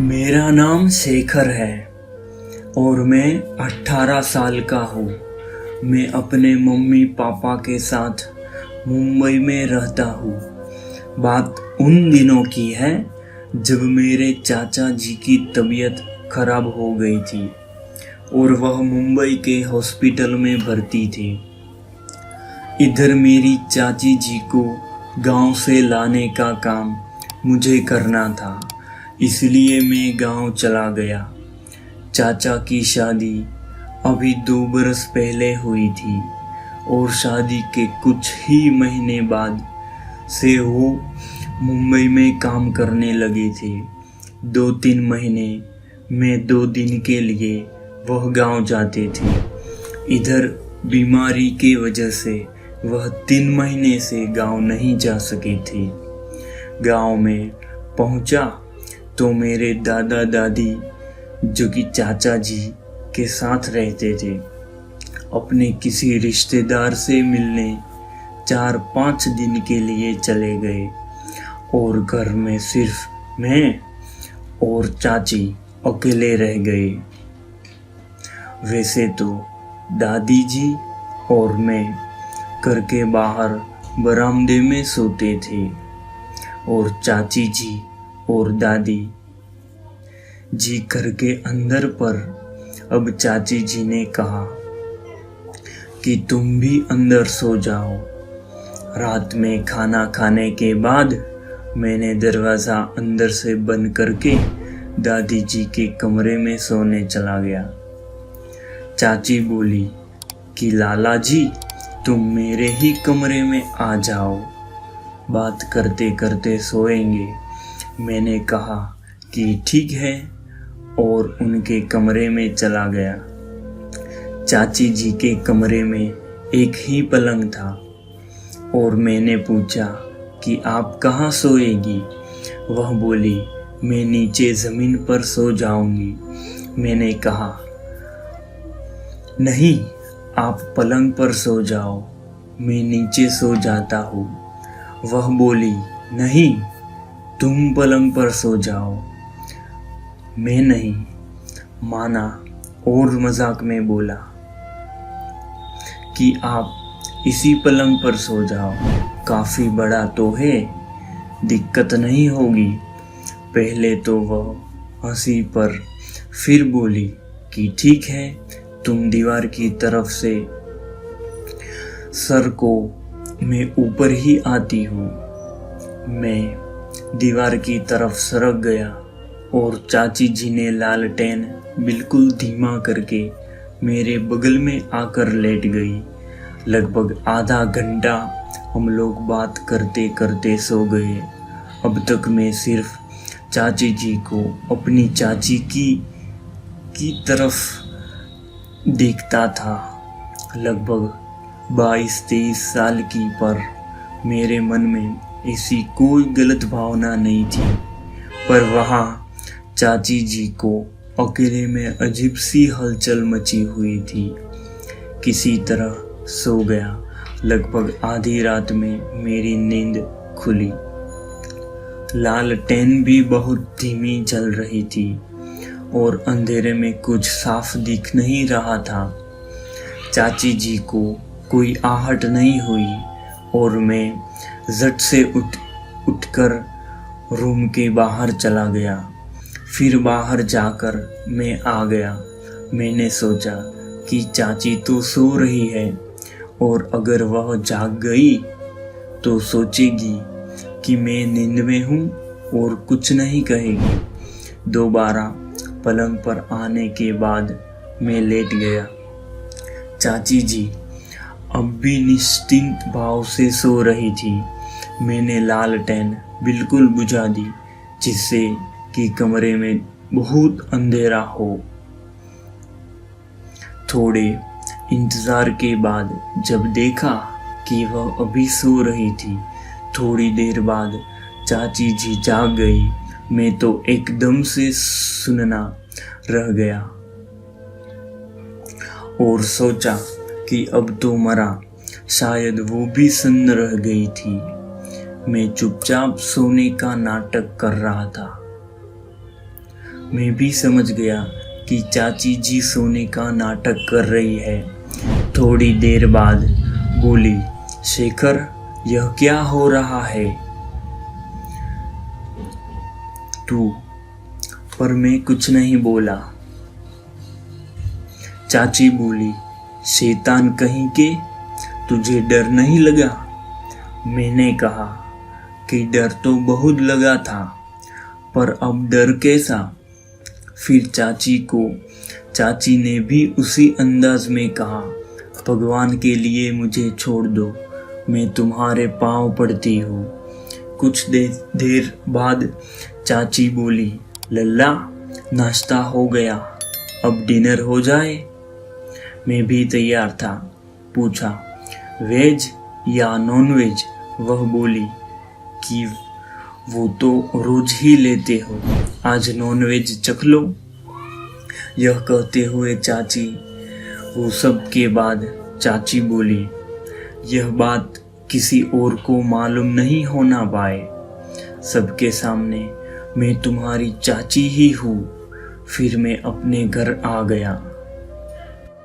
मेरा नाम शेखर है और मैं 18 साल का हूँ। मैं अपने मम्मी पापा के साथ मुंबई में रहता हूँ। बात उन दिनों की है जब मेरे चाचा जी की तबीयत खराब हो गई थी और वह मुंबई के हॉस्पिटल में भर्ती थे। इधर मेरी चाची जी को गांव से लाने का काम मुझे करना था, इसलिए मैं गांव चला गया। चाचा की शादी अभी 2 बरस पहले हुई थी और शादी के कुछ ही महीने बाद से वो मुंबई में काम करने लगे थे। 2-3 महीने में 2 दिन के लिए वह गांव जाते थे। इधर बीमारी के वजह से वह 3 महीने से गांव नहीं जा सके थे। गांव में पहुंचा तो मेरे दादा दादी, जो कि चाचा जी के साथ रहते थे, अपने किसी रिश्तेदार से मिलने 4-5 दिन के लिए चले गए और घर में सिर्फ मैं और चाची अकेले रह गए। वैसे तो दादी जी और मैं घर के बाहर बरामदे में सोते थे और चाची जी और दादी जी घर के अंदर। पर अब चाची जी ने कहा कि तुम भी अंदर सो जाओ। रात में खाना खाने के बाद मैंने दरवाज़ा अंदर से बंद करके दादी जी के कमरे में सोने चला गया। चाची बोली कि लाला जी, तुम मेरे ही कमरे में आ जाओ, बात करते करते सोएंगे। मैंने कहा कि ठीक है और उनके कमरे में चला गया। चाची जी के कमरे में एक ही पलंग था और मैंने पूछा कि आप कहाँ सोएगी? वह बोली, मैं नीचे ज़मीन पर सो जाऊंगी। मैंने कहा, नहीं, आप पलंग पर सो जाओ, मैं नीचे सो जाता हूँ। वह बोली, नहीं, तुम पलंग पर सो जाओ। मैं नहीं माना और मजाक में बोला कि आप इसी पलंग पर सो जाओ, काफ़ी बड़ा तो है, दिक्कत नहीं होगी। पहले तो वह हंसी पर फिर बोली कि ठीक है, तुम दीवार की तरफ से सर को, मैं ऊपर ही आती हूँ। मैं दीवार की तरफ सरक गया और चाची जी ने लालटेन बिल्कुल धीमा करके मेरे बगल में आकर लेट गई। लगभग आधा घंटा हम लोग बात करते करते सो गए। अब तक मैं सिर्फ चाची जी को अपनी चाची की तरफ देखता था। लगभग 22-23 साल की, पर मेरे मन में ऐसी कोई गलत भावना नहीं थी। पर वहाँ चाची जी को अकेले में अजीब सी हलचल मची हुई थी। किसी तरह सो गया। लगभग आधी रात में मेरी नींद खुली। लालटेन भी बहुत धीमी जल रही थी और अंधेरे में कुछ साफ दिख नहीं रहा था। चाची जी को कोई आहट नहीं हुई और मैं झट से उठकर रूम के बाहर चला गया। फिर बाहर जाकर मैं आ गया। मैंने सोचा कि चाची तो सो रही है और अगर वह जाग गई तो सोचेगी कि मैं नींद में हूँ और कुछ नहीं कहेगी। दोबारा पलंग पर आने के बाद मैं लेट गया। चाची जी अब भी निश्चिंत भाव से सो रही थी। मैंने लालटेन बिल्कुल बुझा दी, जिससे कि कमरे में बहुत अंधेरा हो। थोड़े इंतज़ार के बाद जब देखा कि वह अभी सो रही थी, थोड़ी देर बाद चाची जी जाग गई। मैं तो एकदम से सुनना रह गया और सोचा कि अब तो मरा। शायद वो भी सन्न रह गई थी। मैं चुपचाप सोने का नाटक कर रहा था। मैं भी समझ गया कि चाची जी सोने का नाटक कर रही है। थोड़ी देर बाद बोली, शेखर, यह क्या हो रहा है? तू, पर मैं कुछ नहीं बोला। चाची बोली, शैतान कहीं के, तुझे डर नहीं लगा? मैंने कहा कि डर तो बहुत लगा था, पर अब डर कैसा? फिर चाची ने भी उसी अंदाज में कहा, भगवान के लिए मुझे छोड़ दो, मैं तुम्हारे पाँव पड़ती हूँ। कुछ देर बाद चाची बोली, लल्ला, नाश्ता हो गया, अब डिनर हो जाए। मैं भी तैयार था। पूछा, वेज या नॉन वेज? वह बोली कि वो तो रोज ही लेते हो, आज नॉन वेज चख लो। यह कहते हुए चाची, वो सब के बाद चाची बोली, यह बात किसी और को मालूम नहीं होना पाए, सबके सामने मैं तुम्हारी चाची ही हूँ। फिर मैं अपने घर आ गया।